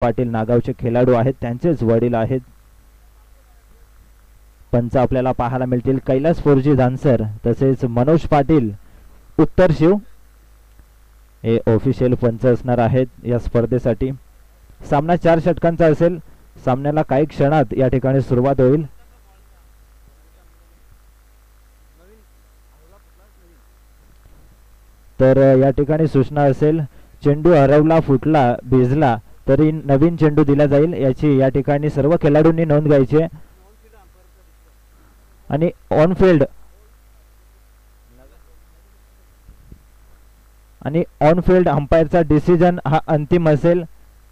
पाटील नागावचे खेळाडू आहेत, त्यांचेच वडील आहेत. पंच आपल्याला पाहायला मिळतील कैलास फोरजी धानसर तसेच मनोज पाटील उत्तर शिव हे ऑफिशियल पंच असणार आहेत या स्पर्धेसाठी. सामना 4 षटकांचा असेल. सामन्याला काही क्षणात या ठिकाणी सुरुवात होईल. तर या ठिकाणी सूचना असेल, चेंडू हरवला, फुटला, भिजला तरी नवीन चेंडू दिला जाईल याची या ठिकाणी सर्व खेळाडूंनी नोंद घ्यायची. आणि ऑन फील्ड अंपायरचा डिसिजन हा अंतिम असेल.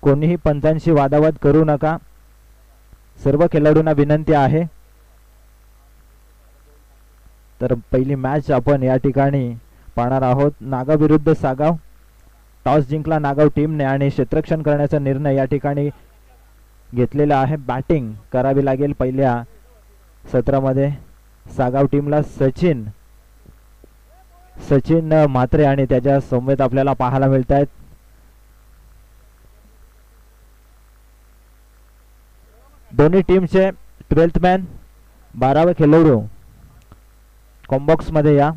कोणीही पंचांशी वादावाद करू नका. सर्व खेळाडूंना विनंती आहे. तर पहिली मॅच आपण या ठिकाणी पाहणार आहोत. नागाव विरुद्ध सागाव. टॉस जिंकला नागाव टीमने आणि क्षेत्ररक्षण करण्याचा निर्णय या ठिकाणी घेतलेला आहे. बॅटिंग करावी लागेल पहिल्या सत्रामध्ये. सागाव टीमला सचिन म्हात्रे आणि त्याच्या समवेत आपल्याला पाहायला मिळत आहेत. दोन्ही टीमचे 12th मॅन 12वे खेळाडू कॉम्बॉक्स मध्ये या.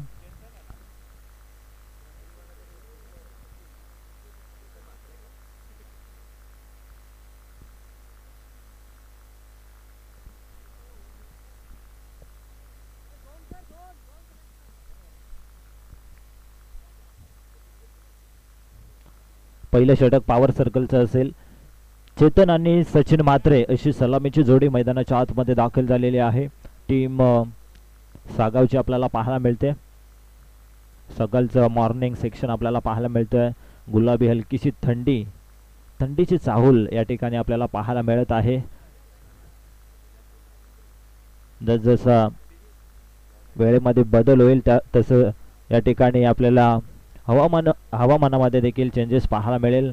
पहिलं षटक पॉवर सर्कलचं असेल. चेतन आणि सचिन म्हात्रे अशी सलामीची जोडी मैदानाच्या आतमध्ये दाखल झालेली आहे. टीम सागावची आपल्याला पाहायला मिळते. सकाळचं मॉर्निंग सेक्शन आपल्याला पाहायला मिळतोय. गुलाबी हलकीशी थंडीची चाहूल या ठिकाणी आपल्याला पाहायला मिळत आहे. जसजसा वेळेमध्ये बदल होईल तसं या ठिकाणी आपल्याला हवामानामध्ये देखील चेंजेस पाहायला मिळेल.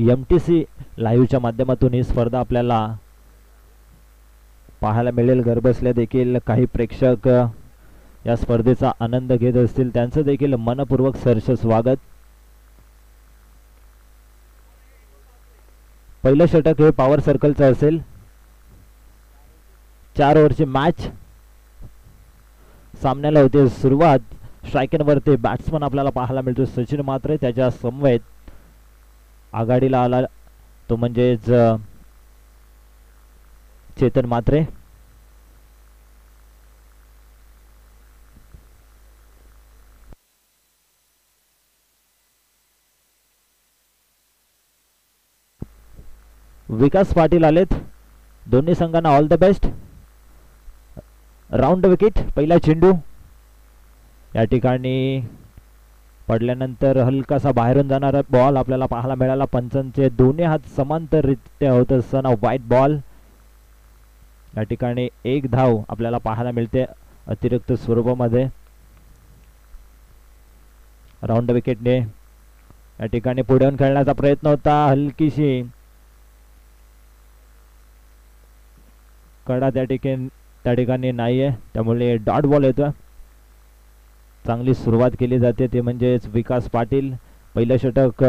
MTC लाईव्हच्या माध्यमातून ही स्पर्धा आपल्याला पाहायला मिळेल. घरबसल्या देखील काही प्रेक्षक या स्पर्धेचा आनंद घेत असतील, त्यांचं देखील मनपूर्वक सहर्ष स्वागत. पहिलं षटक हे पॉवर सर्कलचं असेल. 4 ओव्हरची मॅच. सामन्याला होते सुरुवात. स्ट्रायकिंगवरती बॅट्समन आपल्याला पाहायला मिळतो सचिन म्हात्रे. त्याच्या समवेत आघाडीला आला तो म्हणजेच चेतन म्हात्रे. विकास पाटील आलेत. दोन्ही संघांना all the best. Round wicket. पहिला चेंडू या ठिकाणी पडल्यानंतर हलकासा बाहेरून जाणारा बॉल आपल्याला पाहायला मिळाला. पंचांचे दोन्ही हात समांतररित्या होत असताना व्हाईट बॉल. या ठिकाणी 1 धाव आपल्याला पाहायला मिळते अतिरिक्त स्वरूपामध्ये. राऊंड विकेटने या ठिकाणी पुढे खेळण्याचा प्रयत्न होता. हलकीशी कडा त्या ठिकाणी नाहीये, त्यामुळे डॉट बॉल येतो. चांगली सुरुवात केली जाते ते म्हणजेच विकास पाटील. पहिलं षटक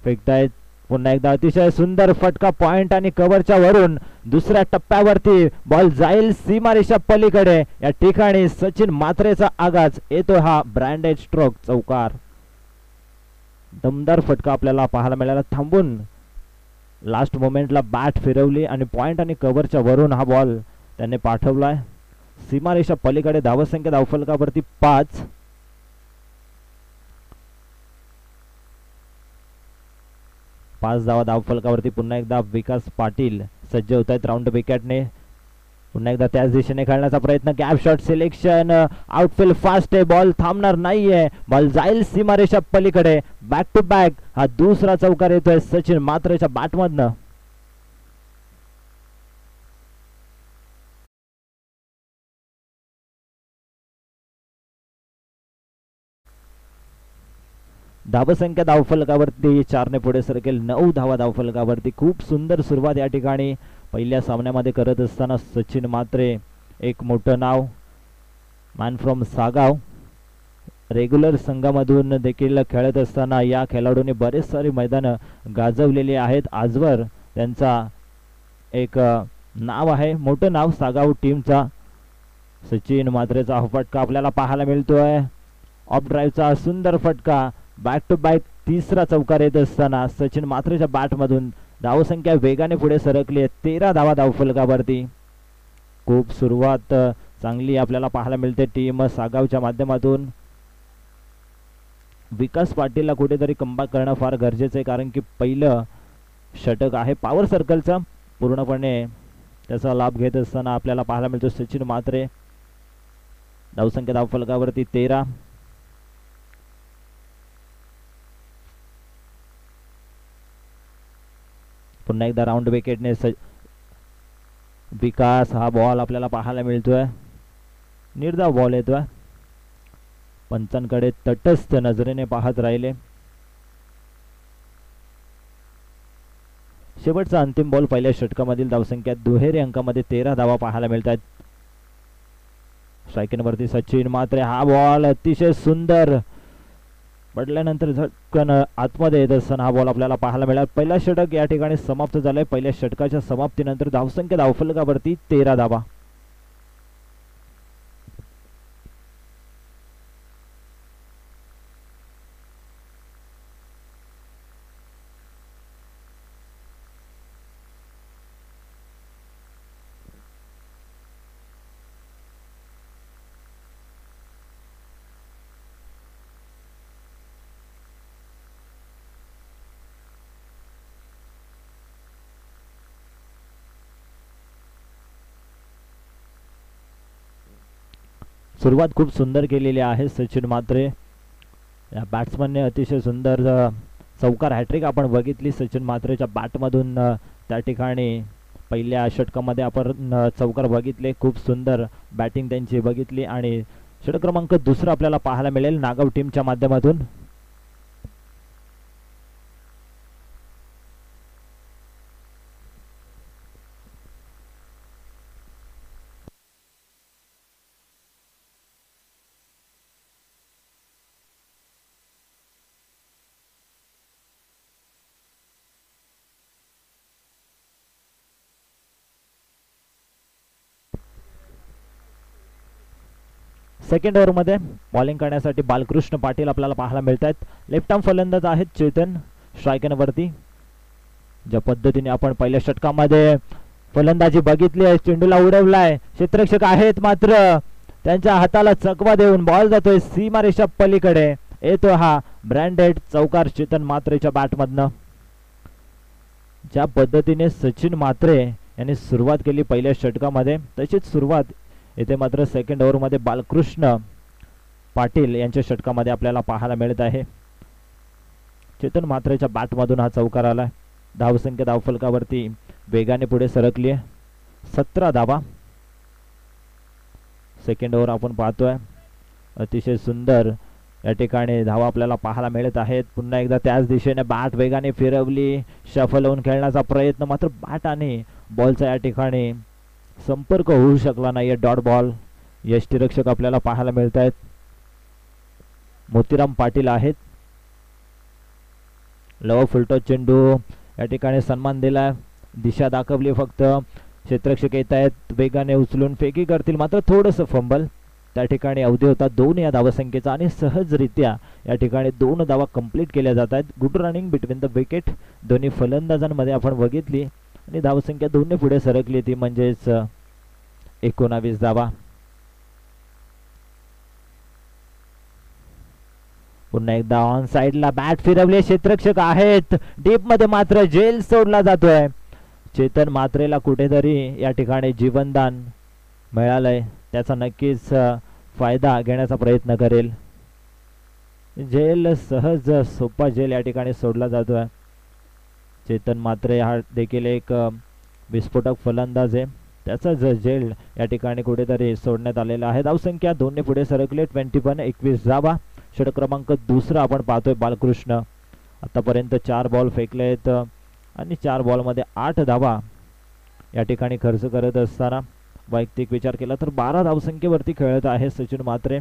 फेकतायत. पुन्हा एकदा अतिशय सुंदर फटका पॉइंट आणि कव्हरच्या वरून दुसऱ्या टप्प्यावरती बॉल जाईल सीमारेषा पलीकडे. या ठिकाणी सचिन म्हात्रेचा आगाज येतो. हा ब्रँडेड स्ट्रोक चौकार. दमदार फटका आपल्याला पाहायला मिळाला. थांबून लास्ट मोमेंटला बॅट फिरवली आणि पॉइंट आणि कव्हरच्या वरून हा बॉल त्याने पाठवलाय सीमारेषा पलीकडे. धावसंख्या धावफलकावरती 5. धावा धावफलकावरती. पुन्हा एकदा विकास पाटील सज्ज होत आहेत राऊंड विकेटने. पुन्हा एकदा त्याच दिशेने खेळण्याचा प्रयत्न. Gap shot selection. Outfield fast आहे. बॉल थांबणार नाहीये. बॉल जाईल सीमारेषा पलीकडे. बॅक टू बॅक हा दुसरा चौकार येतोय सचिन म्हात्रेच्या बॅटमधनं. धावसंख्या धावफलकावरती 4 ने पुढे सरकेल. 9 धावा धावफलकावरती. खूप सुंदर सुरुवात या ठिकाणी पहिल्या सामन्यामध्ये करत असताना सचिन म्हात्रे एक मोठं नाव, मॅन फ्रॉम सागाव, रेग्युलर संघामधून देखील खेळत असताना या खेळाडूंनी बरेच सारे मैदान गाजवलेले आहेत. आजवर त्यांचा एक नाव आहे, मोठं नाव सागाव टीमचा. सचिन म्हात्रेचा हा फटका आपल्याला पाहायला मिळतोय. ऑफ ड्राईव्हचा सुंदर फटका. बॅक टू बॅक तिसरा चौकार येत असताना सचिन म्हात्रेच्या बॅटमधून धावसंख्या वेगाने पुढे सरकली आहे. 13 धावा धावफलकावरती. खूप सुरुवात चांगली आपल्याला पाहायला मिळते टीम सागावच्या माध्यमातून. विकास पाटीलला कुठेतरी कमबॅक करणं फार गरजेचं आहे, कारण की पहिलं षटक आहे पॉवर सर्कलचा. पूर्णपणे त्याचा लाभ घेत असताना आपल्याला पाहायला मिळतो सचिन म्हात्रे. धावसंख्या धावफलकावरती 13. पुन्हा एकदा राऊंड विकेटने विकास हा बॉल आपल्याला पाहायला मिळतोय. निर्धाव बॉल येतोय. पंचांकडे तटस्थ नजरेने पाहत राहिले. शेवटचा अंतिम बॉल पहिल्या षटकामधील धावसंख्या दुहेरी अंकामध्ये 13 धावा पाहायला मिळतात. स्ट्रायकिंगवरती सचिन म्हात्रे. हा बॉल अतिशय सुंदर पडल्यानंतर झटकन आतमध्ये येत असताना हा बॉल आपल्याला पाहायला मिळाला. पहिला षटक या ठिकाणी समाप्त झालंय. पहिल्या षटकाच्या समाप्तीनंतर धावसंख्या धावफलकावरती 13 धावा. सुरुवात खूप सुंदर केलेली आहे सचिन म्हात्रे या बॅट्समनने. अतिशय सुंदर चौकार हॅट्रिक आपण बघितली सचिन म्हात्रेच्या बॅटमधून. त्या ठिकाणी पहिल्या षटकामध्ये आपण चौकार बघितले. खूप सुंदर बॅटिंग त्यांची बघितली. आणि षटक क्रमांक दुसरा आपल्याला पाहायला मिळेल नागाव टीमच्या माध्यमातून. सेकंड ओव्हरमध्ये बॉलिंग करण्यासाठी बालकृष्ण पाटील आपल्याला पाहायला मिळतात. लेफ्ट आर्म फलंदाज आहेत चेतन स्ट्रायकरवरती. ज्या पद्धतीने आपण पहिल्या षटकामध्ये फलंदाजी बघितली आहे, चेंडूला उडवलाय, क्षेत्ररक्षक आहेत मात्र त्यांच्या हाताला चकवा देऊन बॉल जातोय सीमारेषा पलीकडे. येतो हा ब्रँडेड चौकार चेतन म्हात्रेच्या बॅटमधनं. ज्या पद्धतीने सचिन म्हात्रे यांनी सुरुवात केली पहिल्या षटकामध्ये, तशीच सुरुवात इथे मात्र सेकंड ओव्हरमध्ये बालकृष्ण पाटील यांच्या षटकामध्ये आपल्याला पाहायला मिळत आहे. चेतन म्हात्रेच्या बॅटमधून हा चौकार आलाय. धावसंख्या धावफलकावरती वेगाने पुढे सरकली आहे. 17 धावा. सेकंड ओव्हर आपण पाहतोय. अतिशय सुंदर या ठिकाणी धावा आपल्याला पाहायला मिळत आहेत. पुन्हा एकदा त्याच दिशेने बॅट वेगाने फिरवली, शफल होऊन खेळण्याचा प्रयत्न, मात्र बॅट आणि बॉलचा या ठिकाणी संपर्क होऊ शकला नाहीये. Dot ball. यष्टीरक्षक आपल्याला पाहायला मिळत आहेत. मोतीराम पाटील आहेत. लव फुलटॉस चेंडू या ठिकाणी सन्मान दिलाय, दिशा दाखवली फक्त. क्षेत्ररक्षक येत आहेत, वेगाने उचलून फेकी करतील, मात्र थोडंसं फंबल त्या ठिकाणी अवधी होता 2 या धावसंख्येचा आणि सहजरित्या या ठिकाणी 2 धावा कंप्लीट केल्या जात आहेत. Good running between the wicket दोन्ही फलंदाजांमध्ये आपण बघितली आणि धावसंख्या 2 ने पुढे सरकली ती म्हणजेच 19 धावा. पुन्हा एकदा ऑन साइडला बॅट फिरवले, क्षेत्ररक्षक आहेत डीप मध्ये, मात्र जेल सोडला जातोय. चेतन म्हात्रेला कुठेतरी या ठिकाणी जीवनदान मिळालंय, त्याचा नक्कीच फायदा घेण्याचा प्रयत्न करेल. जेल सहज सोपा जेल या ठिकाणी सोडला जातोय. चेतन म्हात्रे हा देखील एक विस्फोटक फलंदाज आहे, त्याचा जेल या ठिकाणी कुठेतरी सोडण्यात आलेला आहे. धावसंख्या 2 ने पुढे सरकले. 21 21 धावा. षटक क्रमांक दुसरा आपण पाहतोय बालकृष्ण. आतापर्यंत 4 बॉल फेकलेत आणि 4 बॉलमध्ये 8 धावा या ठिकाणी खर्च करत असताना वैयक्तिक विचार केला तर 12 धावसंख्येवरती खेळत आहे सचिन म्हात्रे.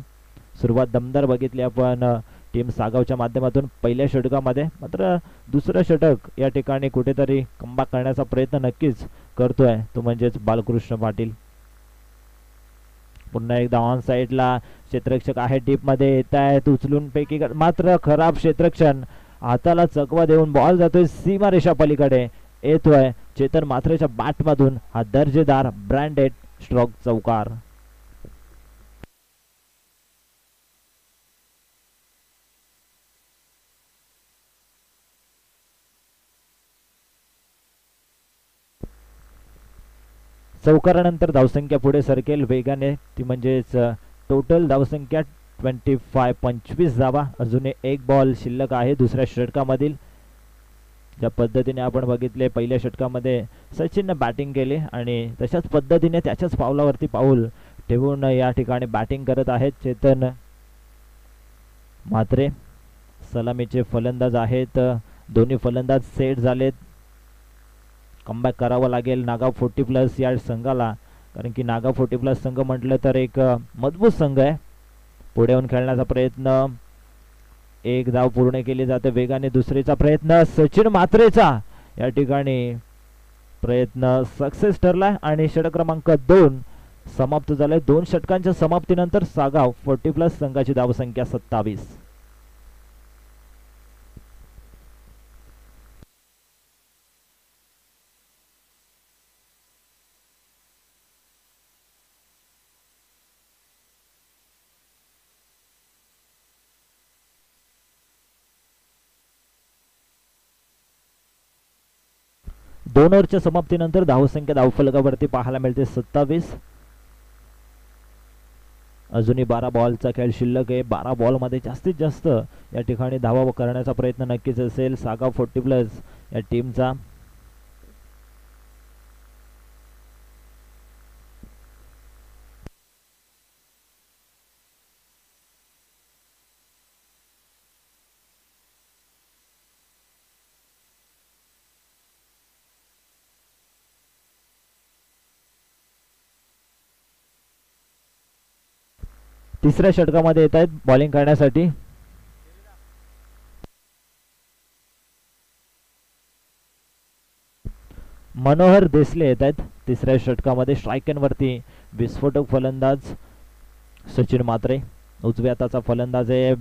सुरुवात दमदार बघितली आपण टीम सागावच्या माध्यमातून पहिल्या षटकामध्ये. मात्र दुसरं षटक या ठिकाणी कुठेतरी कमबॅक करण्याचा प्रयत्न नक्कीच करतोय तो म्हणजेच बालकृष्ण पाटील. पुन्हा एकदा ऑन साइडला क्षेत्ररक्षक आहे डीप मध्ये येत आहेत उचलून पैकी मात्र खराब क्षेत्ररक्षण. हाताला चकवा देऊन बॉल जातोय सीमारेषा पलीकडे. येतोय चेतन म्हात्रेच्या बॅट मधून हा दर्जेदार ब्रँडेड स्ट्रोक चौकार. चौकारानंतर धावसंख्या पुढे सरकेल वेगाने. ती म्हणजेच टोटल धावसंख्या 25 धावा. अजूनही 1 बॉल शिल्लक आहे दुसऱ्या षटकामधील. ज्या पद्धतीने आपण बघितले पहिल्या षटकामध्ये सचिनने बॅटिंग केली आणि तशाच पद्धतीने त्याच्याच पावलावरती पाऊल ठेवून या ठिकाणी बॅटिंग करत आहेत चेतन म्हात्रे. सलामीचे फलंदाज आहेत. दोन्ही फलंदाज सेट झालेत. कमबॅक करावं लागेल नागाव 40+ या संघाला, कारण की नागाव 40+ संघ म्हटलं तर एक मजबूत संघ आहे. पुढे येऊन खेळण्याचा प्रयत्न. 1 धाव पूर्ण केली जाते वेगाने. दुसरीचा प्रयत्न सचिन म्हात्रेचा या ठिकाणी प्रयत्न सक्सेस ठरलाय आणि षटक क्रमांक 2 समाप्त झालाय. 2 षटकांच्या समाप्तीनंतर सागाव 40+ संघाची धावसंख्या 27. दोन ओव्हरच्या समाप्तीनंतर धावसंख्या धावफलकावरती पाहायला मिळते 27. अजूनही 12 बॉलचा खेळ शिल्लक आहे. 12 बॉलमध्ये जास्तीत जास्त या ठिकाणी धावा करण्याचा प्रयत्न नक्कीच असेल सागाव 40+ या टीमचा. तिसऱ्या षटकामध्ये येत आहेत बॉलिंग करण्यासाठी मनोहर देसले येत आहेत. तिसऱ्या षटकामध्ये स्ट्रायकनवरती विस्फोटक फलंदाज सचिन म्हात्रे. उजव्या हाताचा फलंदाज आहे.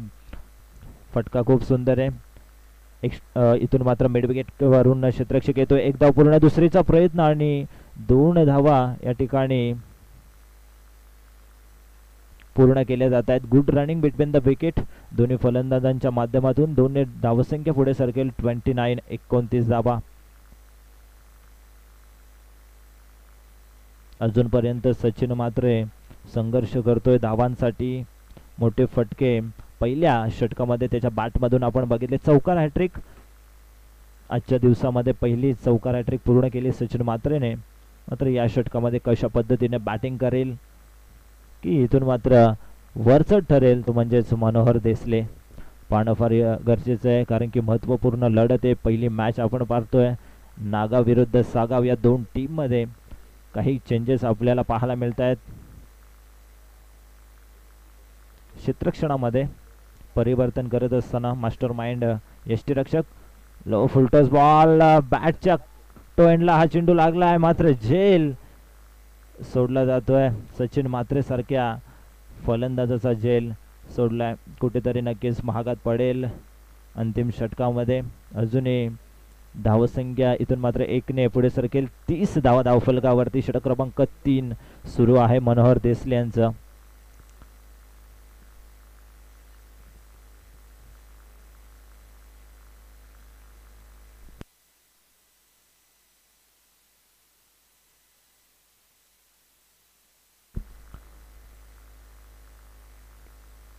फटका खूप सुंदर आहे. इथून मात्र मिडविकेट वरून क्षेत्ररक्षक येतो. 1 धाव पूर्ण. दुसरीचा प्रयत्न आणि 2 धावा या ठिकाणी पूर्ण केल्या जात आहेत. Good running between the wicket दोन्ही फलंदाजांच्या माध्यमातून. दोन्ही धावसंख्या पुढे सरकेल 29-29 धावा. अजूनपर्यंत सचिन म्हात्रे संघर्ष करतोय धावांसाठी. मोठे फटके पहिल्या षटकामध्ये त्याच्या बॅटमधून आपण बघितले. चौकार हॅट्रिक आजच्या दिवसामध्ये पहिली चौकार हॅट्रिक पूर्ण केली सचिन म्हात्रेने. मात्र या षटकामध्ये कशा पद्धतीने बॅटिंग करेल की इथून मात्र वरचढ ठरेल तो म्हणजेच मनोहर देसले. पाहणं फार गरजेचं आहे कारण की महत्त्वपूर्ण लढत आहे. पहिली मॅच आपण पाहतोय नागाव विरुद्ध सागाव या 2 टीममध्ये. काही चेंजेस आपल्याला पाहायला मिळत आहेत. क्षेत्ररक्षणामध्ये परिवर्तन करत असताना मास्टर माइंड यष्टीरक्षक लो फुलटॉस बॉल बॅटच्या टो एंडला हा चेंडू लागला आहे मात्र झेल सोडला जातोय. सचिन म्हात्रे सारख्या फलंदाजाचा झेल सोडलाय. कुठेतरी नक्कीच महागात पडेल अंतिम षटकामध्ये. अजूनही धावसंख्या इथून मात्र 1 ने पुढे सरकेल. 30 धावा धावफलकावरती. षटक क्रमांक 3 सुरू आहे मनोहर देसले यांचं.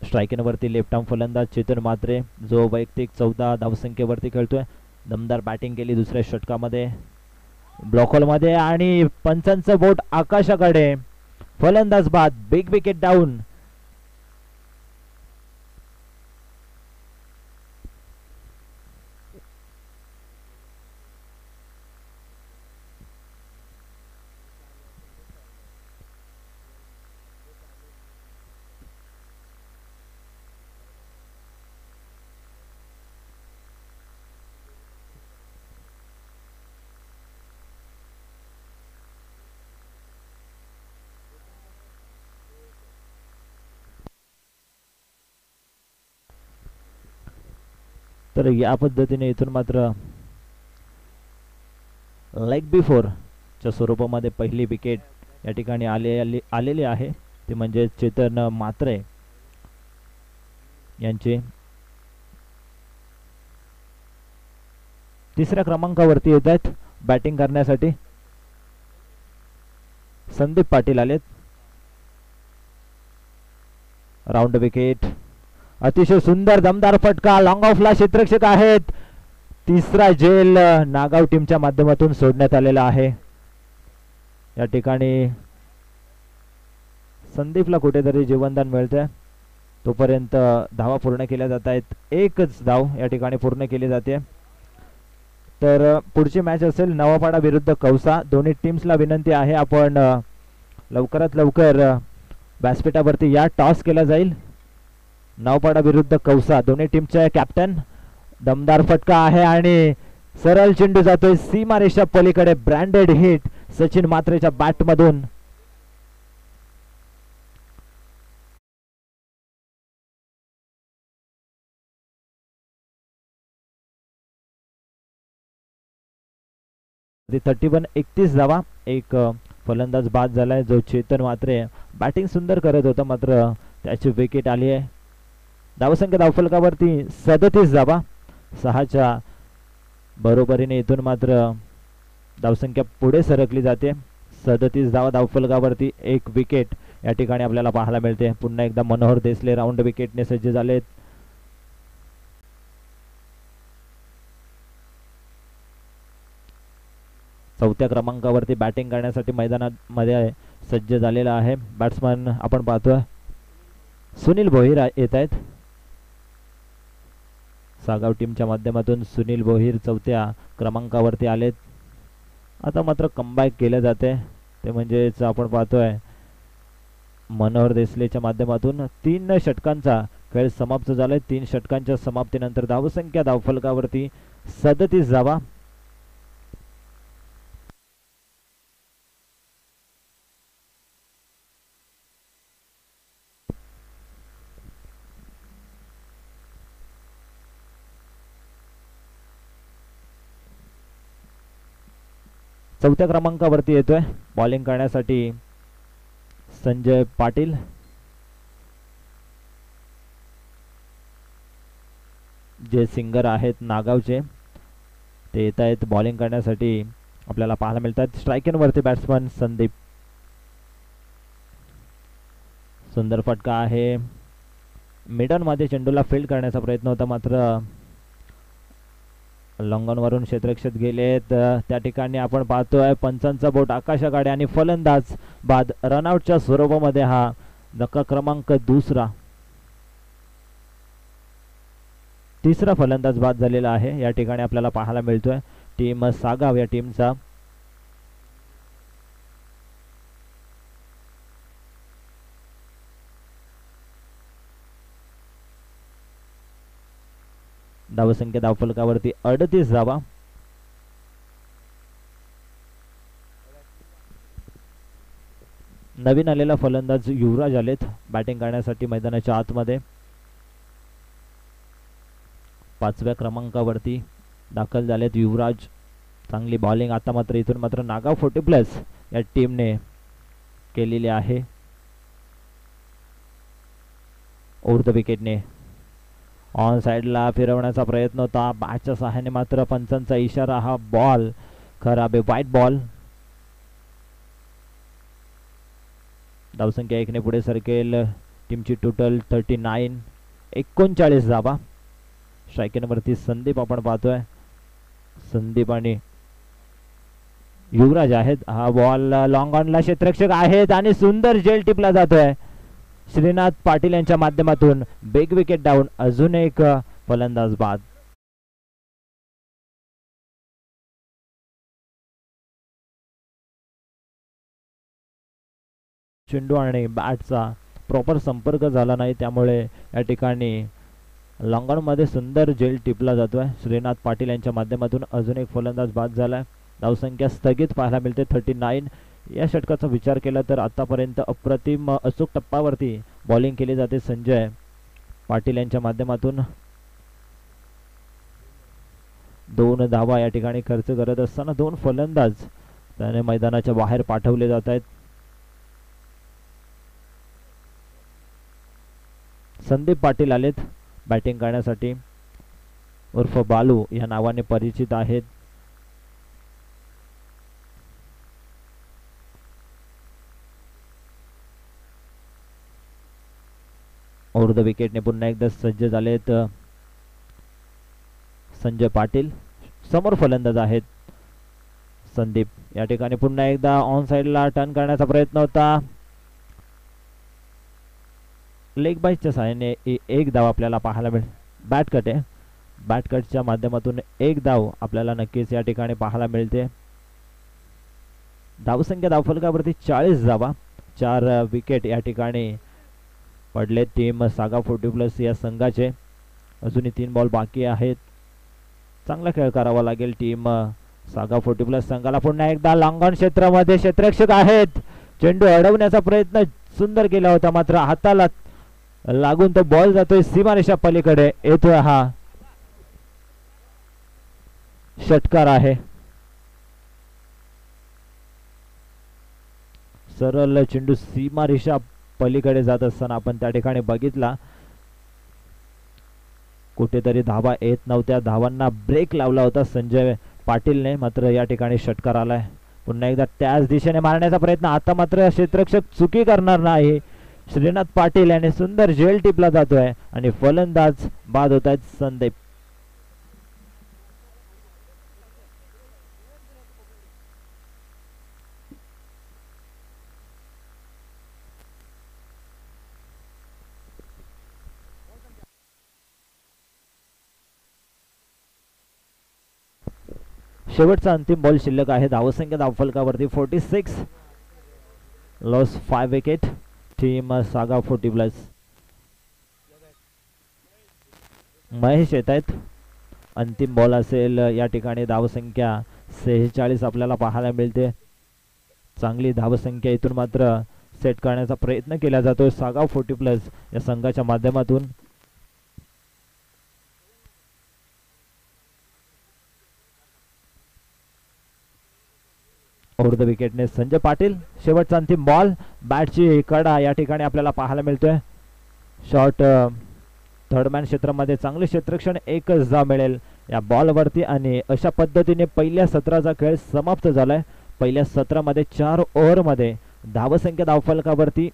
स्ट्रायकिंगवरती लेफ्ट आर्म फलंदाज चेतन म्हात्रे जो वैयक्तिक 14 धावसंख्येवरती खेळतोय. दमदार बॅटिंग केली दुसऱ्या षटकामध्ये. ब्लॉकहोलमध्ये आणि पंचांचं बोट आकाशाकडे. फलंदाज बाद. Big wicket down. तर या पद्धतीने इथून मात्र लेग बिफोर च्या स्वरूपामध्ये पहिली विकेट या ठिकाणी आलेली आहे, ते म्हणजे चेतन म्हात्रे यांचे. तिसऱ्या क्रमांकावरती येत आहेत बॅटिंग करण्यासाठी संदीप पाटील आलेत. राऊंड विकेट, अतिशय सुंदर दमदार फटका, लॉंग ऑफला क्षेत्ररक्षक आहेत. तिसरा झेल नागाव टीमच्या माध्यमातून सोडण्यात आलेला आहे. या ठिकाणी संदीपला कुठेतरी जीवनदान मिळतंय, तोपर्यंत धावा पूर्ण केल्या जात आहेत. एकच धाव या ठिकाणी पूर्ण केली जाते. तर पुढची मॅच असेल नवापाडा विरुद्ध कौसा. दोन्ही टीम्सला विनंती आहे आपण लवकरात लवकर व्यासपीठावरती या. टॉस केला जाईल. नवापाडा विरुद्ध कौसा, दोन्ही टीमचे कॅप्टन. दमदार फटका आहे आणि सरळ चेंडू जातोय सीमारेषा पलीकडे. ब्रँडेड हिट सचिन म्हात्रेच्या बॅट मधून. ती 31 धावा. एक फलंदाज बाद झालाय जो चेतन म्हात्रे. बॅटिंग सुंदर करत होता, मात्र त्याची विकेट आली आहे. धावसंख्या धावफलकावरती 37 धावा. 6च्या बरोबरीने इथून मात्र धावसंख्या पुढे सरकली जाते. 37 धावा धावफलकावरती, एक विकेट या ठिकाणी आपल्याला पाहायला मिळते. पुन्हा एकदा मनोहर देसले राऊंड विकेटने सज्ज झालेत. चौथ्या क्रमांकावरती बॅटिंग करण्यासाठी मैदानामध्ये सज्ज झालेला आहे बॅट्समन. आपण पाहतोय सुनील भोईर येत आहेत. सागाव टीमच्या माध्यमातून सुनील भोईर चौथ्या क्रमांकावरती आलेत. आता मात्र कमबॅक केले जाते, ते म्हणजेच आपण पाहतोय मनोहर देसलेच्या माध्यमातून 3 षटकांचा खेळ समाप्त झालाय. 3 षटकांच्या समाप्तीनंतर धावसंख्या धावफलकावरती 37 धावा. चौथ्या क्रमांकावरती येतोय बॉलिंग करण्यासाठी संजय पाटील. जे सिंगर आहेत नागावचे, ते येत आहेत बॉलिंग करण्यासाठी. आपल्याला पाहायला मिळतात स्ट्रायकिंग वरती बॅट्समन संदीप. सुंदर फटका आहे. मिडन मध्ये चेंडूला फील्ड करण्याचा प्रयत्न होता, मात्र लॉंगॉन वरून क्षेत्ररक्षक गेलेत. त्या ठिकाणी आपण पाहतोय पंचांचा बोट आकाशाकडे आणि फलंदाज बाद. रनआउटच्या स्वरूपामध्ये हा धक्का क्रमांक दुसरा. तिसरा फलंदाज बाद झालेला आहे या ठिकाणी आपल्याला पाहायला मिळतोय टीम सागाव या टीमचा. धावसंख्या धावफलकावरती 38 धावा. नवीन आलेला फलंदाज युवराज आलेत बॅटिंग करण्यासाठी मैदानाच्या आतमध्ये. 5व्या क्रमांकावरती दाखल झालेत युवराज. चांगली बॉलिंग आता मात्र इथून मात्र नागाव 40+ या टीमने केलेली आहे. उर्ध विकेटने ऑन साइडला फिरवण्याचा प्रयत्न होता बॅटच्या सहाय्याने, मात्र पंचांचा इशारा. हा बॉल खराब आहे, वाईट बॉल. धावसंख्या 1 ने पुढे सरकेल. टीमची टोटल 39 धावा. स्ट्रायकिंग वरती संदीप आपण पाहतोय. संदीप आणि युवराज आहेत. हा बॉल लॉंग ऑनला क्षेत्ररक्षक आहेत आणि सुंदर जेल टिपला जातोय श्रीनाथ पाटील यांच्या माध्यमातून. Big wicket down. अजून एक फलंदाज बाद. चेंडू आणि बॅटचा प्रॉपर संपर्क झाला नाही, त्यामुळे या ठिकाणी लॉंगॉन मध्ये सुंदर जेल टिपला जातोय श्रीनाथ पाटील यांच्या माध्यमातून. अजून एक फलंदाज बाद झालाय. धावसंख्या स्थगित पाहायला मिळते 39. या षटकाचा विचार केला तर आतापर्यंत अप्रतिम अचूक टप्प्यावरती बॉलिंग केली जाते संजय पाटील यांच्या माध्यमातून. 2 धावा या ठिकाणी खर्च करत असताना 2 फलंदाज त्याने मैदानाच्या बाहेर पाठवले जात आहेत. संदीप पाटील आलेत बॅटिंग करण्यासाठी, उर्फ बालू या नावाने परिचित आहेत. ओव्हर द विकेटने पुन्हा एकदा सज्ज झालेत संजय पाटील. समोर फलंदाज आहेत संदीप. या ठिकाणी पुन्हा एकदा ऑन साइडला टर्न करण्याचा प्रयत्न होता. लेग बाईटच्या सहाय्याने एक धाव आपल्याला पाहायला मिळेल. बॅट कट आहे. बॅट कटच्या माध्यमातून एक धाव आपल्याला नक्कीच या ठिकाणी पाहायला मिळते. धावसंख्या धावफलकावरती 40 धावा. 4 विकेट या ठिकाणी पडले टीम सागा 40+ या संघाचे. अजूनही 3 बॉल बाकी आहेत. चांगला खेळ करावा लागेल टीम सागा 40+ संघाला. पुन्हा एकदा लॉंगॉन क्षेत्रामध्ये क्षेत्ररक्षक आहेत. चेंडू अडवण्याचा प्रयत्न सुंदर केला होता, मात्र हाताला लागून तो बॉल जातोय सीमारेषा पलीकडे. येतोय हा षटकार आहे. सरळ चेंडू सीमारेषा पलीकडे जात असताना आपण त्या ठिकाणी बघितला. कुठेतरी धावा येत नव्हत्या. धावांना ब्रेक लावला होता संजय पाटीलने, मात्र या ठिकाणी षटकार आलाय. पुन्हा एकदा त्याच दिशेने मारण्याचा प्रयत्न. आता मात्र क्षेत्ररक्षक चुकी करणार नाही. श्रीनाथ पाटील याने सुंदर झेल टिपला जातोय आणि फलंदाज बाद होत आहेत संदीप. शेवटचा अंतिम बॉल शिल्लक आहे. धावसंख्या धावफलकावरती 46. लॉस 5 विकेट टीम सागा 40+. महेश येत आहेत. अंतिम बॉल असेल. या ठिकाणी धावसंख्या 46 आपल्याला पाहायला मिळते. चांगली धावसंख्या इथून मात्र सेट करण्याचा प्रयत्न केला जातोय सागा 40+ या संघाच्या माध्यमातून. ओव्हर द विकेटने संजय पाटील. शेवटचा अंतिम बॉल. बॅटची कडा या ठिकाणी आपल्याला पाहायला मिळतोय. शॉर्ट थर्डमॅन क्षेत्रामध्ये चांगले क्षेत्ररक्षण. एकच धाव मिळेल या बॉलवरती आणि अशा पद्धतीने पहिल्या सत्राचा खेळ समाप्त झालाय. पहिल्या सत्रामध्ये 4 ओव्हरमध्ये धावसंख्या धावफलकावरती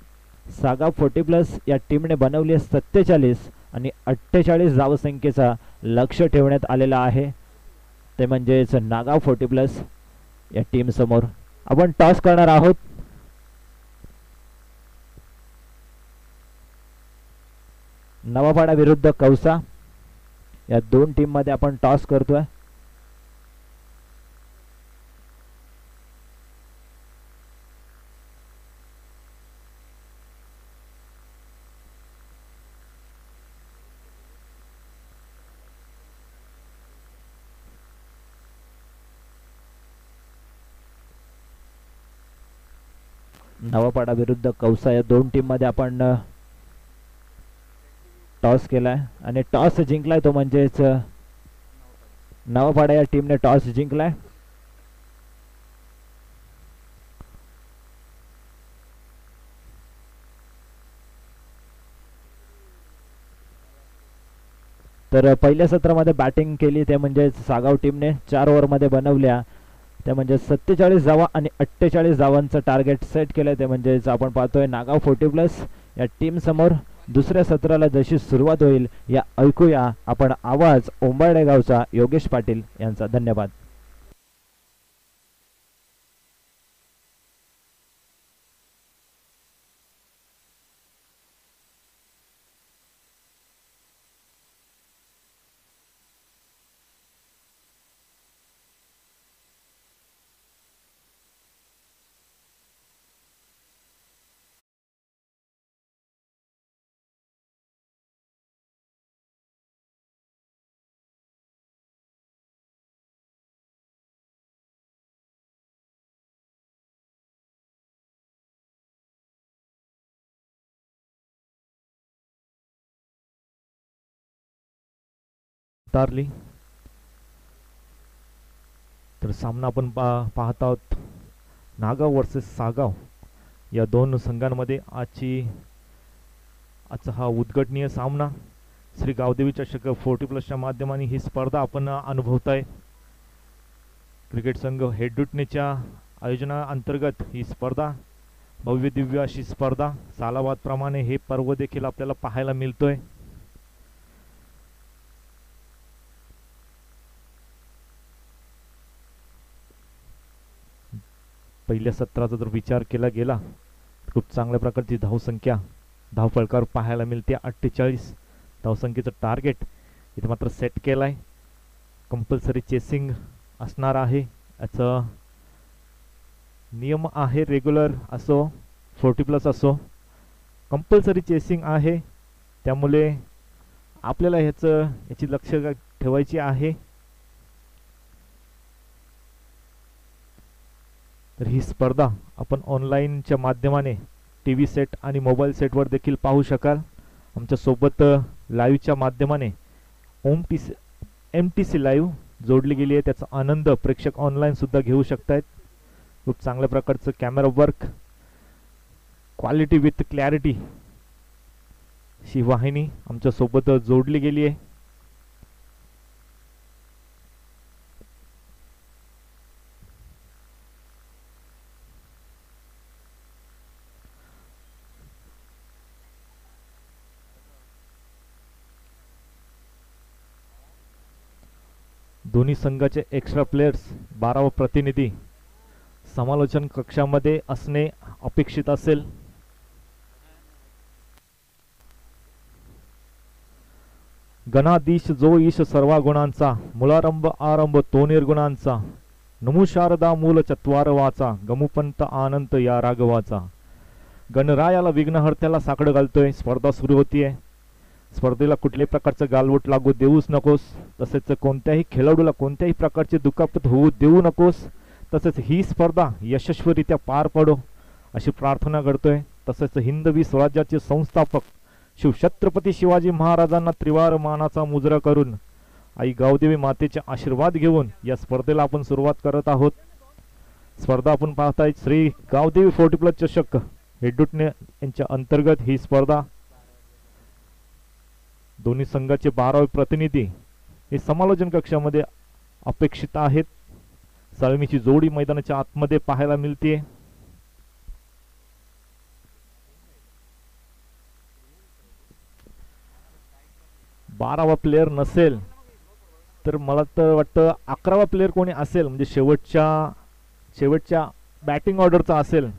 सागा 40+ या टीमने बनवली 47 आणि 48 धावसंख्येचा लक्ष ठेवण्यात आलेला आहे. ते म्हणजेच नागाव 40+ या टीम समोर. आपण टॉस करणार आहोत. नवापाडा विरुद्ध कौसा या 2 टीम मध्ये आपण टॉस करतोय. नवापाडा विरुद्ध कौसा या 2 टीम मध्ये आपण टॉस केलाय आणि टॉस जिंकलाय तो म्हणजेच नवापाडा या टीमने टॉस जिंकलाय. तर पहिल्या सत्रामध्ये बॅटिंग केली ते म्हणजे सागाव टीमने 4 ओव्हरमध्ये बनवल्या. ते म्हणजे 47 धावा आणि 48 धावांचं टार्गेट सेट केलंय. ते म्हणजेच आपण पाहतोय नागाव 40+ या टीम समोर. दुसऱ्या सत्राला जशी सुरुवात होईल या ऐकूया आपण आवाज ओंबार्डे गावचा योगेश पाटील यांचा. धन्यवाद. तारली तर सामना आपण पाहत आहोत नागाव वर्सेस सागाव या दोन संघांमध्ये आजचा हा उद्घाटनीय सामना श्री गावदेवी चषक 40+ माध्यमाने ही स्पर्धा आपण अनुभवताय. क्रिकेट संघ हेडुटनेच्या आयोजनाअंतर्गत ही स्पर्धा भव्य दिव्य अशी स्पर्धा सालाबाद प्रमाणे हे पर्व देखील आपल्याला पाहायला मिळतोय. पहिल्या सत्राचा जर विचार केला गेला खूप चांगल्या प्रकारची धावसंख्या धावफलकावर पाहायला मिळते. 48 धावसंख्येचं टार्गेट इथे मात्र सेट केलाय. कंपल्सरी चेसिंग असणार आहे, याचा नियम आहे. रेग्युलर असो 40+ असो कंपल्सरी चेसिंग आहे, त्यामुळे आपल्याला याची लक्ष ठेवायची आहे. तर ही स्पर्धा आपण ऑनलाईनच्या माध्यमाने टीव्ही सेट आणि मोबाईल सेटवर देखील पाहू शकाल. आमच्या सोबत लाईव्हच्या माध्यमाने MTC लाईव्ह जोडली गेली आहे, त्याचा आनंद प्रेक्षक ऑनलाईन सुद्धा घेऊ शकतात. खूप चांगल्या प्रकारचं camera work, quality with clarity ही वाहिनी आमच्या सोबत जोडली गेली आहे. दोन्ही संघाचे एक्स्ट्रा प्लेयर्स 12 प्रतिनिधी समालोचन कक्षामध्ये असणे अपेक्षित असेल. गणाधीश जो ईश सर्वा गुणांचा मुलारंभ आरंभ तो निर्गुणांचा नमु शारदा मूल चत्वारवाचा गमुपंत आनंत या राघवाचा. गणरायाला विघ्नहर्त्याला साकडं घालतोय. स्पर्धा सुरू होतीये. स्पर्धेला कुठल्याही प्रकारचं गालबोट लागू देऊच नकोस. तसेच कोणत्याही खेळाडूला कोणत्याही प्रकारची दुखापत होऊ देऊ नकोस. तसेच ही स्पर्धा यशस्वीरित्या पार पडो अशी प्रार्थना करतोय. तसेच हिंदवी स्वराज्याचे संस्थापक शिवछत्रपती शिवाजी महाराजांना त्रिवार मानाचा मुजरा करून आई गावदेवी मातेचे आशीर्वाद घेऊन या स्पर्धेला आपण सुरुवात करत आहोत. स्पर्धा आपण पाहताय श्री गावदेवी 40+ चषक हेडुटने यांच्या अंतर्गत ही स्पर्धा. दोन्ही संघाचे 12 प्रतिनिधी हे समालोचन कक्षामध्ये अपेक्षित आहेत. सळमीची जोडी मैदानाच्या आतमध्ये पाहायला मिळते. बारावा प्लेयर नसेल तर मला तर वाटतं 11वा प्लेयर कोणी असेल, म्हणजे शेवटच्या बॅटिंग ऑर्डरचा असेल,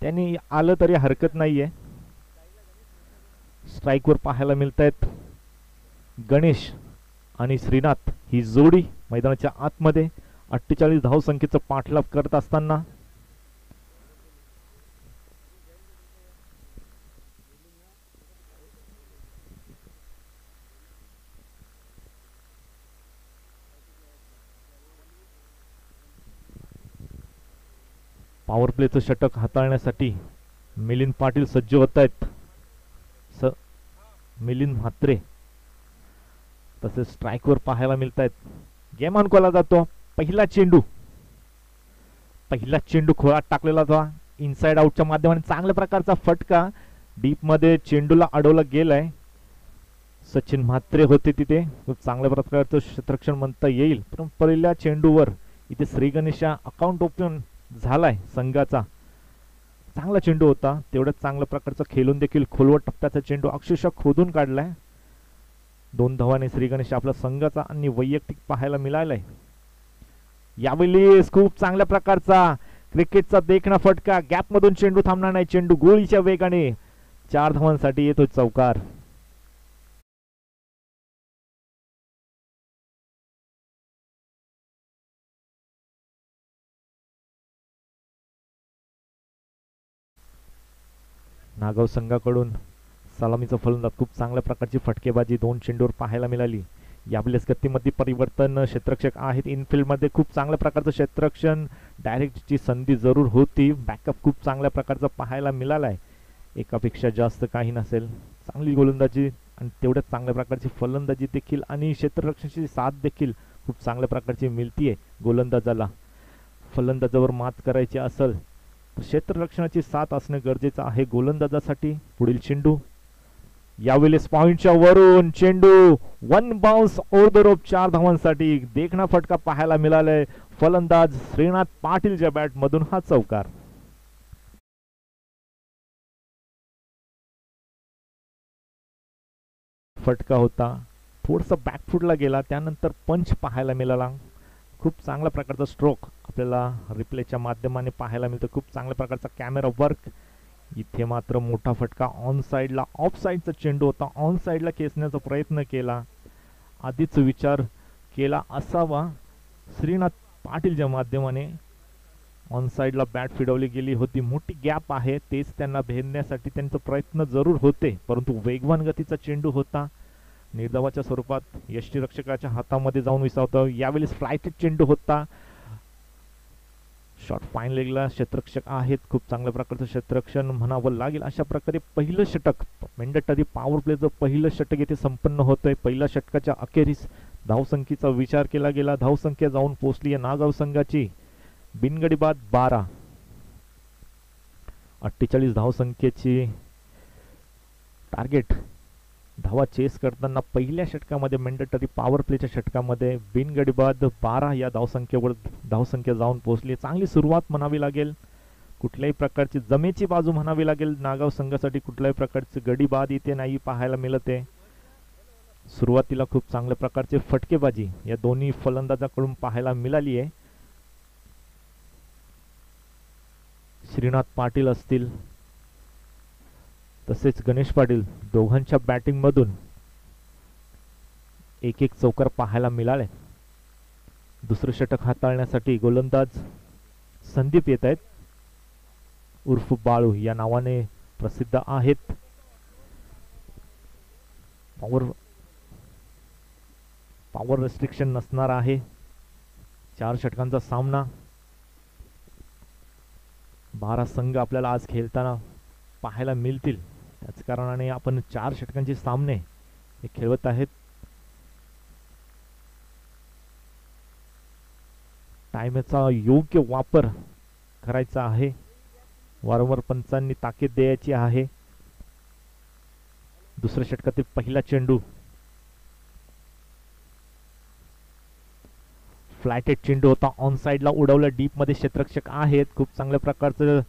त्यांनी आलं तरी हरकत नाहीये. स्ट्राईकवर पाहायला मिळत आहेत गणेश आणि श्रीनाथ ही जोडी मैदानाच्या आतमध्ये 48 धावसंख्येचा पाठलाभ करत असताना. पॉवर प्लेचं षटक हाताळण्यासाठी मिलिंद पाटील सज्ज होत आहेत. मिलिंद म्हात्रे तसेच स्ट्राईकवर पाहायला मिळत आहेत. गेम अनकोला जातो. पहिला चेंडू खोळात टाकलेला होता. इनसाइड आउटच्या माध्यमाने चांगल्या प्रकारचा फटका डीप मध्ये चेंडूला अडवला गेलाय. सचिन म्हात्रे होते तिथे. खूप चांगल्या प्रकारचं क्षेत्ररक्षण म्हणता येईल. पण पहिल्या चेंडूवर इथे श्री गणेशा अकाउंट ओपन झालाय संघाचा. चांगला चेंडू होता. तेवढ्याच चांगल्या प्रकारचा खेळून देखील खोलवर टप्प्याचा चेंडू अक्षरशः खोदून काढलाय. 2 धावाने श्री गणेश आपल्या संघाचा आणि वैयक्तिक पाहायला मिळालाय. यावेळी खूप चांगल्या प्रकारचा क्रिकेटचा देखणा फटका. गॅप मधून चेंडू थांबणार नाही. चेंडू गोळीच्या वेगाने 4 धावांसाठी येतो चौकार. नागाव संघाकडून सलामीचा फलंदाज खूप चांगल्या प्रकारची फटकेबाजी 2 चेंडूवर पाहायला मिळाली. यावेळेस गतीमध्ये परिवर्तन. क्षेत्ररक्षक आहेत इनफिल्ड मध्ये. खूप चांगल्या प्रकारचं क्षेत्ररक्षण. डायरेक्टची संधी जरूर होती. बॅकअप खूप चांगल्या प्रकारचा पाहायला मिळालाय. एकापेक्षा जास्त काही नसेल. चांगली गोलंदाजी आणि तेवढ्याच चांगल्या प्रकारची फलंदाजी देखील आणि क्षेत्ररक्षणाची साथ देखील खूप चांगल्या प्रकारची मिळतीये गोलंदाजाला. फलंदाजावर मात करायची असेल तर क्षेत्ररक्षणाची साथ असणे गरजेचं आहे गोलंदाजासाठी. पुढील चेंडू यावेळेस पॉइंटच्या वरून चेंडू one bounce over the rope 4 धावांसाठी. देखणा फटका पाहायला मिळालाय. फलंदाज श्रीनाथ पाटीलच्या बॅट मधून हा चौकार. फटका होता, थोडसा बॅकफुटला गेला, त्यानंतर पंच पाहायला मिळाला. खूप चांगल्या प्रकारचा स्ट्रोक आपल्याला रिप्लेच्या माध्यमाने पाहायला मिळतो. खूप चांगल्या प्रकारचा कॅमेरा वर्क. इथे मात्र मोठा फटका ऑन साइडला. ऑफ साइडचा चेंडू होता, ऑन साइडला खेचण्याचा प्रयत्न केला. आधीच विचार केला असावा श्रीनाथ पाटीलच्या माध्यमाने. ऑन साइडला बॅट फिरवली गेली होती. मोठी गॅप आहे, तेच त्यांना भेदण्यासाठी त्यांचा प्रयत्न जरूर होते, परंतु वेगवान गतीचा चेंडू होता. निर्धावाच्या स्वरूपात यष्टीरक्षकाच्या हातामध्ये जाऊन विसावतो. यावेळेस फ्लायटेड चेंडू होता. शॉट फाईन लेगला क्षेत्ररक्षक आहेत. खूप चांगल्या प्रकारचं क्षेत्ररक्षण म्हणावं लागेल. अशा प्रकारे पहिलं षटक मेंढटरी पॉवर प्लेचं पहिलं षटक येथे संपन्न होतंय. पहिल्या षटकाच्या अखेरीस धावसंख्येचा विचार केला गेला. धावसंख्या जाऊन पोहोचली आहे नागाव संघाची बिनगडी बाद 12. 48 धावसंख्येची टार्गेट धावा चेस करताना पहिल्या षटकामध्ये मेंढटरी पॉवर प्लेच्या षटकामध्ये बिनगडी बाद 12 या धावसंख्येवर धावसंख्या जाऊन पोहोचली. चांगली सुरुवात म्हणावी लागेल. कुठल्याही प्रकारची जमेची बाजू म्हणावी लागेल नागाव संघासाठी. कुठल्याही प्रकारचे गडी बाद इथे नाही पाहायला मिळते. सुरुवातीला खूप चांगल्या प्रकारचे फटकेबाजी या दोन्ही फलंदाजाकडून पाहायला मिळाली आहे. श्रीनाथ पाटील असतील तसेच गणेश पाटील दोघांच्या बॅटिंग मधून एक एक चौकार पाहायला मिळाले. दुसरं षटक हाताळण्यासाठी गोलंदाज संदीप येत आहेत, उर्फ बाळू या नावाने प्रसिद्ध आहेत. पॉवर रेस्ट्रिक्शन नसणार आहे. 4 षटकांचा सामना. 12 संघ आपल्याला आज खेळताना पाहायला मिळतील. त्याच कारणाने आपण 4 षटकांचे सामने हे खेळवत आहेत. टाइमचा योग्य वापर करायचा आहे. वारंवार पंचांनी ताकीद द्यायची आहे. दुसऱ्या षटकातील पहिला चेंडू फ्लॅटेड चेंडू होता. ऑन साइडला उडवला. डीप मध्ये क्षेत्ररक्षक आहेत. खूप चांगल्या प्रकारचं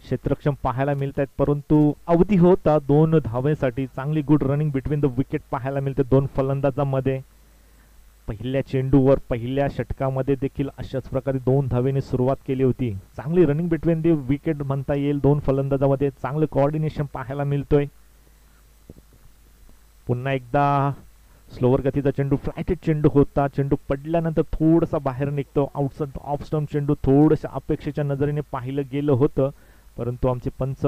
क्षेत्ररक्षण पाहायला मिळत आहेत, परंतु अवधी होता 2 धावेसाठी. चांगली good running between the wicket पाहायला मिळते 2 फलंदाजांमध्ये. पहिल्या चेंडूवर पहिल्या षटकामध्ये देखील अशाच प्रकारे 2 धावेने सुरुवात केली होती. चांगली रनिंग बिटवीन द विकेट म्हणता येईल 2 फलंदाजांमध्ये. चांगलं कोऑर्डिनेशन पाहायला मिळतोय. पुन्हा एकदा स्लोवर गतीचा चेंडू फ्लायटेड चेंडू होता. चेंडू पडल्यानंतर थोडासा बाहेर निघतो. ऑफ स्टंप चेंडू थोडंसं अपेक्षेच्या नजरेने पाहिलं गेलं होतं, परंतु आमचे पंच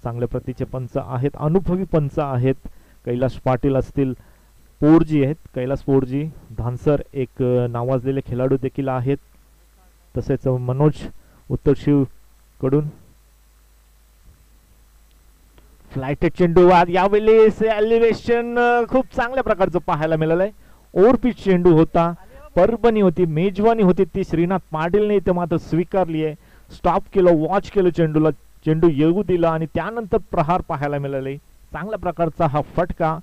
चांगल्या प्रतीचे पंच आहेत, अनुभवी पंच आहेत. कैलास पाटील असतील, पोरजी आहेत, कैलास पोरजी, धानसर एक नावाजलेले खेळाडू देखील आहेत. तसेच मनोज उत्तरशिव कडून फ्लायटेड चेंडू. यावेळेस एलिव्हेशन खूप चांगल्या प्रकारचं पाहायला मिळालंय. ओव्हरपिच चेंडू होता. परभणी होती, मेजवानी होती, ती श्रीनाथ पाटीलने इथे मात्र स्वीकारली आहे. स्टॉप केलं, वॉच केलं चेंडूला, चेंडू येऊ दिला आणि त्यानंतर प्रहार पाहायला मिळाले. चांगल्या प्रकारचा हा फटका.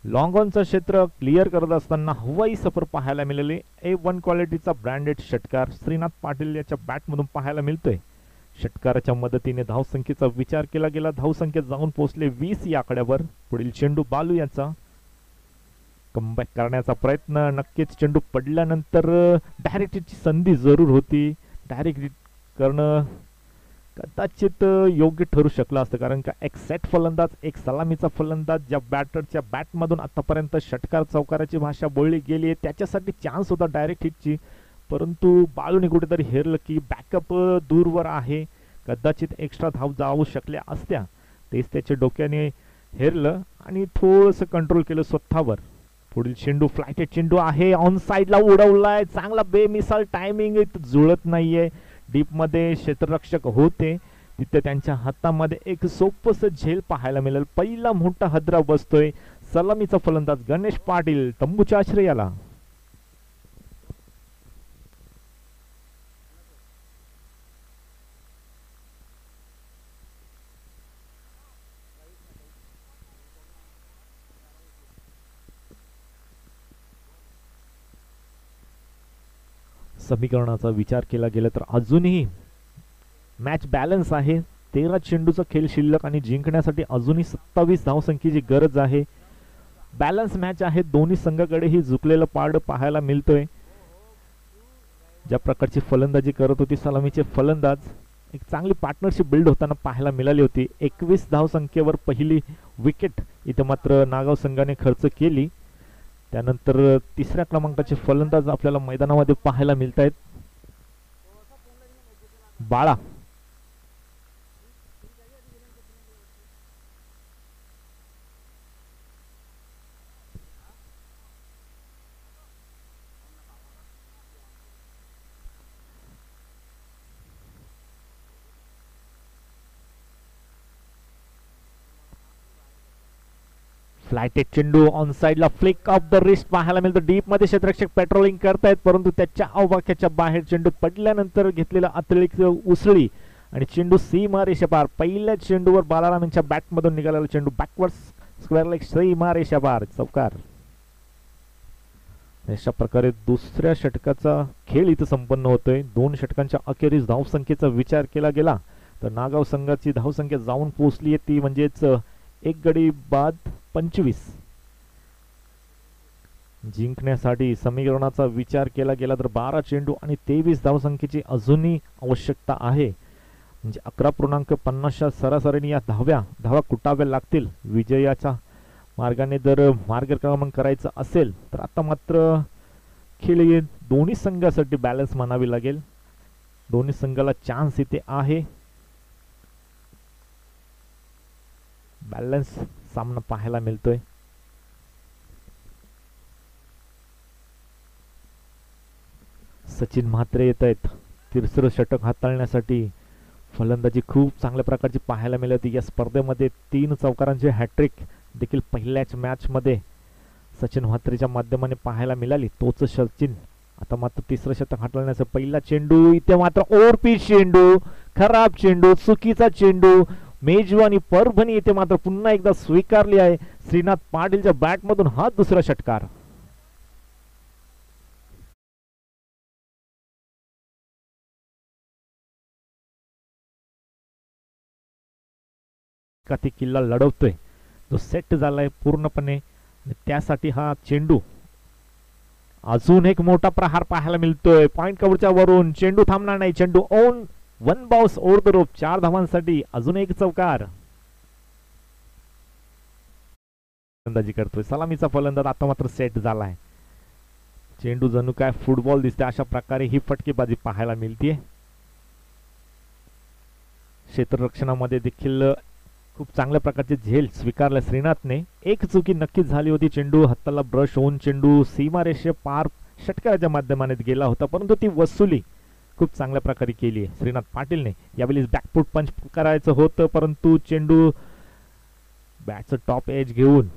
लॉंग ऑनचं क्षेत्र क्लिअर करत असताना हवाई सफर पाहायला मिळाले. A1 क्वालिटीचा ब्रँडेड षटकार श्रीनाथ पाटील याच्या बॅटमधून पाहायला मिळतोय. षटकाराच्या मदतीने धावसंख्येचा विचार केला गेला. धावसंख्येत जाऊन पोहोचले 20 या आकड्यावर. पुढील चेंडू बालू याचा. कमबॅक करण्याचा प्रयत्न. नक्कीच चेंडू पडल्यानंतर डायरेक्ट हिटची संधी जरूर होती. डायरेक्ट हिट करणं कदाचित योग्य ठरू शकलं असतं, कारण का एक सेट फलंदाज, एक सलामीचा फलंदाज ज्या बॅटरच्या बॅटमधून आतापर्यंत षटकार चौकाराची भाषा बोलली गेली आहे त्याच्यासाठी चान्स होता डायरेक्ट हिटची, परंतु बाळूने कुठेतरी हेरलं की बॅकअप दूरवर आहे, कदाचित एक्स्ट्रा धाव जाऊ शकल्या असत्या. तेच त्याच्या डोक्याने हेरलं आणि थोडंसं कंट्रोल केलं स्वतःवर. पुढील चेंडू फ्लायटेड चेंडू आहे. ऑन साइडला उडवलाय. चांगला बेमिसाल टायमिंग जुळत नाहीये. डीप मध्ये क्षेत्ररक्षक होते तिथे त्यांच्या हातामध्ये एक सोपस झेल पाहायला मिळेल. पहिला मोठा हदरा बसतोय सलामीचा फलंदाज गणेश पाटील तंबूच्या आश्रयाला. समीकरणाचा विचार केला गेला तर अजूनही मॅच बॅलन्स आहे. 13 चेंडूचा खेळ शिल्लक आणि जिंकण्यासाठी अजूनही 27 धावसंख्येची गरज आहे. बॅलन्स मॅच आहे. दोन्ही संघाकडेही झुकलेलं पारडं पाहायला मिळतोय. ज्या प्रकारची फलंदाजी करत होती सलामीचे फलंदाज, एक चांगली पार्टनरशिप बिल्ड होताना पाहायला मिळाली होती. 21 धावसंख्येवर पहिली विकेट इथे मात्र नागाव संघाने खर्च केली. त्यानंतर तिसऱ्या क्रमांकाचे फलंदाज आपल्याला मैदानामध्ये पाहायला मिळत आहेत. बाळा फ्लायटेड चेंडू ऑन साइडला फ्लिक ऑफ द रिस्ट पाहायला मिळतं. डीप मध्ये क्षेत्ररक्षक पेट्रोलिंग करतायत, परंतु त्याच्या अववाक्याच्या बाहेर चेंडू पडल्यानंतर घेतलेला अतिरिक्त उसळी आणि चेंडू सीमा रेषेपार. पहिल्या चेंडूवर बालाराम यांच्या बॅटमधून निघालेला चेंडू बॅकवर्ड स्क्वेअर लेग सीमा रेषेपार, चौकार. अशा प्रकारे दुसऱ्या षटकाचा खेळ इथं संपन्न होतोय. 2 षटकांच्या अखेरीस धावसंख्येचा विचार केला गेला तर नागाव संघाची धावसंख्या जाऊन पोहोचली आहे ती म्हणजेच 1 गडी बाद 25. जिंकण्यासाठी समीकरणाचा विचार केला गेला तर 12 चेंडू आणि 23 धावसंख्येची अजूनही आवश्यकता आहे. म्हणजे 11.50 सरासरीने या धावा कुटाव्या लागतील. विजयाच्या मार्गाने जर मार्गक्रमण करायचं असेल तर आता मात्र खेळ दोन्ही संघासाठी बॅलन्स मानावी लागेल. दोन्ही संघाला चान्स इथे आहे. बॅलन्स सामना पाहायला मिळतोय. सचिन म्हात्रे येत आहेत तिसरं षटक हाताळण्यासाठी. फलंदाजी खूप चांगल्या प्रकारची पाहायला मिळते या स्पर्धेमध्ये. 3 चौकारांचे हॅट्रिक देखील पहिल्याच मॅच मध्ये सचिन म्हात्रेच्या माध्यमाने पाहायला मिळाली. तोच सचिन आता मात्र तिसरं षटक हाताळण्याचा. पहिला चेंडू इथे मात्र ओव्हरपिच चेंडू, खराब चेंडू, चुकीचा चेंडू. मेजवानी परभणी इथे मात्र पुन्हा एकदा स्वीकारली आहे. श्रीनाथ पाटीलच्या बॅटमधून हा दुसरा षटकार. ती किल्ला लढवतोय जो सेट झालाय पूर्णपणे. त्यासाठी हा चेंडू अजून एक मोठा प्रहार पाहायला मिळतोय. पॉइंट कव्हरच्या वरून चेंडू थांबणार नाही. चेंडू on 1 bounce over the rope. 4 धावांसाठी अजून एक चौकार. फलंदाजी करतोय सलामीचा फलंदाज आता मात्र सेट झालाय. चेंडू जणू काय फुटबॉल दिसते अशा प्रकारे ही फटकेबाजी पाहायला मिळते. क्षेत्ररक्षणामध्ये देखील खूप चांगल्या प्रकारचे झेल स्वीकारले श्रीनाथने. एक चुकी नक्कीच झाली होती. चेंडू हाताला ब्रश होऊन चेंडू सीमारेषे पार षटकाराच्या माध्यमाने गेला होता, परंतु ती वसुली खूप चांगल्या प्रकारे केली आहे श्रीनाथ पाटीलने. यावेळी बॅकफूट पंच करायचं होतं, परंतु चेंडू बॅटचं टॉप एज घेऊन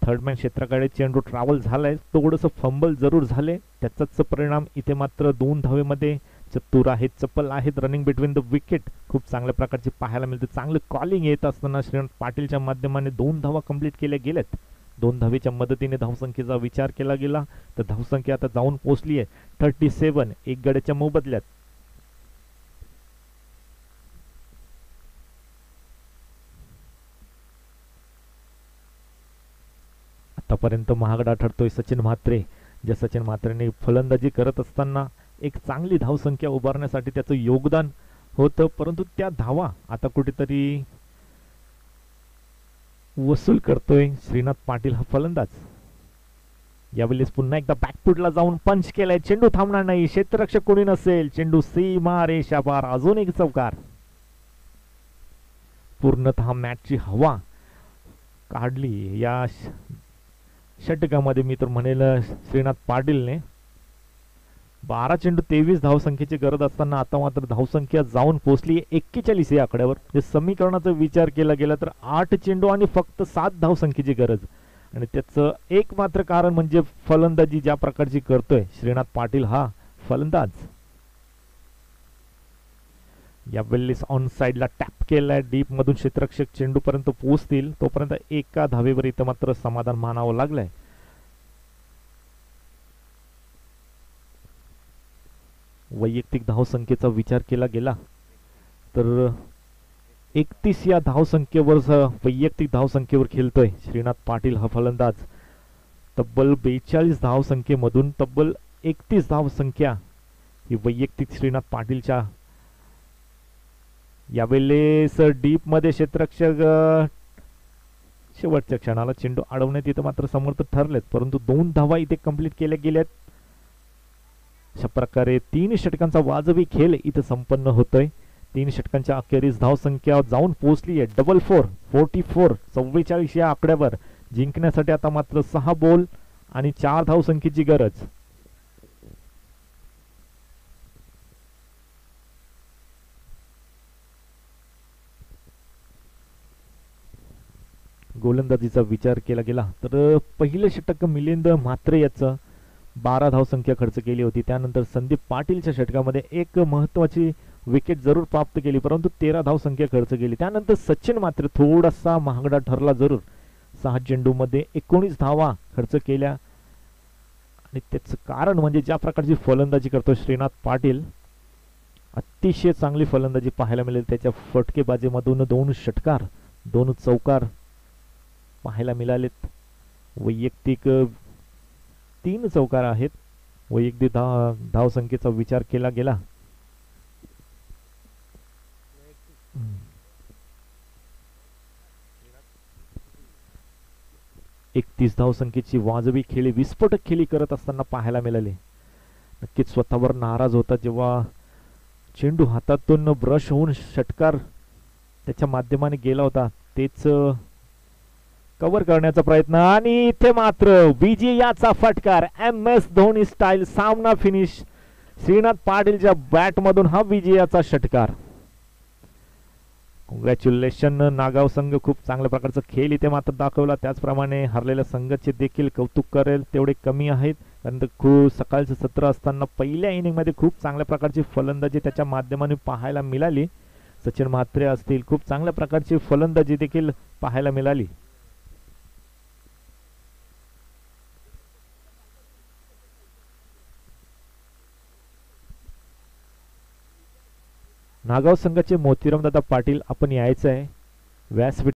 थर्डमॅन क्षेत्राकडे चेंडू ट्रॅव्हल झालाय. थोडंसं फंबल जरूर झाले, त्याचाच परिणाम इथे मात्र 2 धावेमध्ये चतुर आहेत, चप्पल आहेत. रनिंग बिटवीन द विकेट खूप चांगल्या प्रकारचे पाहायला मिळते. चांगलं कॉलिंग येत असताना श्रीनाथ पाटीलच्या माध्यमाने 2 धावा कंप्लीट केल्या गेल्यात. 2 धावेच्या मदतीने धावसंख्येचा विचार केला गेला तर धावसंख्या आता जाऊन पोहोचली आहे 37. 1 गड्याच्या मोबदल्यात. आतापर्यंत महागडा ठरतोय सचिन म्हात्रे. ज्या सचिन म्हात्रेने फलंदाजी करत असताना एक चांगली धावसंख्या उभारण्यासाठी त्याचं योगदान होतं, परंतु त्या धावा आता कुठेतरी वसूल करतोय श्रीनाथ पाटील हा फलंदाज. यावेळेस पुन्हा एकदा बॅकफुटला जाऊन पंच केलाय. चेंडू थांबणार नाही. क्षेत्ररक्षक कोणी नसेल. चेंडू सीमा रेषा पार. अजून एक चौकार. पूर्णतः मॅचची हवा काढली या षटकामध्ये मी तर म्हणेल श्रीनाथ पाटीलने. 12 चेंडू 23 धावसंख्येची गरज असताना आता मात्र धावसंख्या जाऊन पोहोचली 41 या आकड्यावर. समीकरणाचा विचार केला गेला तर 8 चेंडू आणि फक्त 7 धावसंख्येची गरज. आणि त्याचं एक मात्र कारण म्हणजे फलंदाजी ज्या प्रकारची करतोय श्रीनाथ पाटील हा फलंदाज. यावेळी ऑन साइडला टॅप केलाय. डीप मधून क्षेत्ररक्षक चेंडू पर्यंत पोहोचतील तोपर्यंत एका धावेवर इथं मात्र समाधान मानावं लागलंय. वैयक्तिक धावसंख्येचा विचार केला गेला तर 31 या धावसंख्येवर वैयक्तिक धावसंख्येवर खेळतोय श्रीनाथ पाटील हा फलंदाज. तब्बल 42 धावसंख्येमधून तब्बल 31 धावसंख्या ही वैयक्तिक श्रीनाथ पाटीलच्या. यावेळेस डीप मध्ये क्षेत्ररक्षक शेवटच्या क्षणाला चेंडू अडवण्यात इथं मात्र समर्थ ठरलेत, परंतु 2 धावा इथे कंप्लीट केल्या गेल्यात. अशा प्रकारे 3 षटकांचा वाजवी खेळ इथं संपन्न होतोय. 3 षटकांच्या अखेरीस धावसंख्या जाऊन पोहोचली आहे 44 या आकड्यावर. जिंकण्यासाठी आता मात्र 6 बॉल आणि 4 धावसंख्येची गरज. गोलंदाजीचा विचार केला गेला तर पहिलं षटक मिलिंद म्हात्रे याचं 12 धावसंख्या खर्च केली होती. त्यानंतर संदीप पाटीलच्या षटकामध्ये एक महत्वाची विकेट जरूर प्राप्त केली, परंतु 13 धावसंख्या खर्च केली. त्यानंतर सचिन मात्र थोडासा महागडा ठरला जरूर. 6 चेंडूमध्ये 19 धावा खर्च केल्या आणि त्याचं कारण म्हणजे ज्या प्रकारची फलंदाजी करतो श्रीनाथ पाटील, अतिशय चांगली फलंदाजी पाहायला मिळेल. त्याच्या फटकेबाजीमधून 2 षटकार 2 चौकार पाहायला मिळालेत. वैयक्तिक 3 चौकार आहेत. वैयक्तिक धावसंख्येचा विचार केला गेला 31 धावसंख्येची वाजवी खेळी विस्फोटक खेळी करत असताना पाहायला मिळाले. नक्कीच स्वतःवर नाराज होता जेव्हा चेंडू हातातून ब्रश होऊन षटकार त्याच्या माध्यमाने गेला होता. तेच कव्हर करण्याचा प्रयत्न आणि इथे मात्र विजयाचा फटकार. MS धोनी स्टाईल सामना फिनिश. श्रीनाथ पाटीलच्या बॅट मधून हा विजयाचा षटकार. कॉंग्रॅच्युलेशन. नागाव संघ खूप चांगल्या प्रकारचा खेळ इथे मात्र दाखवला. त्याचप्रमाणे हरलेल्या संघाचे देखील कौतुक करेल तेवढे कमी आहेत, कारण खूप सकाळचं सत्र असताना पहिल्या इनिंग मध्ये खूप चांगल्या प्रकारची फलंदाजी त्याच्या माध्यमाने पाहायला मिळाली. सचिन म्हात्रे असतील, खूप चांगल्या प्रकारची फलंदाजी देखील पाहायला मिळाली. नागाव संघाचे मोतीराम दादा पाटील आपण यायचं आहे व्यासपीठ